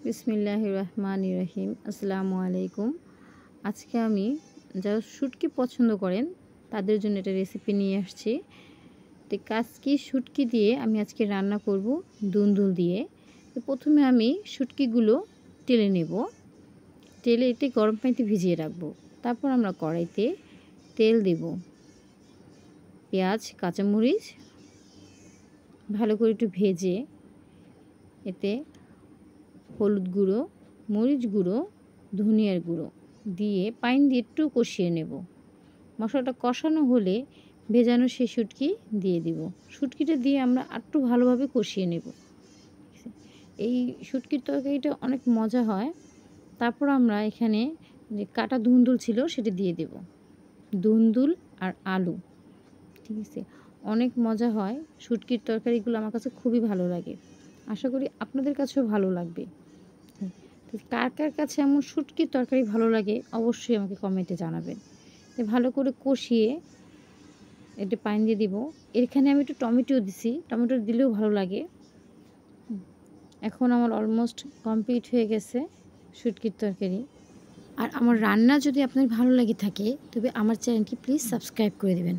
বিসমিল্লাহির রহমানির রহিম। আসসালামু আলাইকুম। আজকে আমি যারা শুটকি পছন্দ করেন তাদের জন্য একটা রেসিপি নিয়ে আসছি। তো কাজকি শুটকি দিয়ে আমি আজকে রান্না করব দুন্দুল দিয়ে। তো প্রথমে আমি শুটকিগুলো টেলে নেব। টেলে এতে গরম পানিতে ভিজিয়ে রাখবো। তারপর আমরা কড়াইতে তেল দেব, পেঁয়াজ কাঁচামরিচ ভালো করে একটু ভেজে এতে হলুদ গুঁড়ো, মরিচ গুঁড়ো, ধনিয়ার গুঁড়ো দিয়ে পানি দিয়ে একটু কষিয়ে নেব। মশলাটা কষানো হলে ভেজানো সেই শুটকি দিয়ে দিব। শুটকিটা দিয়ে আমরা একটু ভালোভাবে কষিয়ে নেব। এই শুটকির তরকারিটা অনেক মজা হয়। তারপর আমরা এখানে যে কাটা ধুন্দুল ছিল সেটা দিয়ে দেব। ধুন্দুল আর আলু, ঠিক আছে, অনেক মজা হয়। শুটকির তরকারিগুলো আমার কাছে খুবই ভালো লাগে। আশা করি আপনাদের কাছেও ভালো লাগবে। তো কার কার কাছে এমন শুটকির তরকারি ভালো লাগে অবশ্যই আমাকে কমেন্টে জানাবেন। তো ভালো করে কষিয়ে একটু পানি দিয়ে দিব। এখানে আমি একটু টমেটো দিছি, টমেটো দিলেও ভালো লাগে। এখন আমার অলমোস্ট কমপ্লিট হয়ে গেছে শুটকির তরকারি। আর আমার রান্না যদি আপনার ভালো লাগে থাকে তবে আমার চ্যানেলটি প্লিজ সাবস্ক্রাইব করে দেবেন।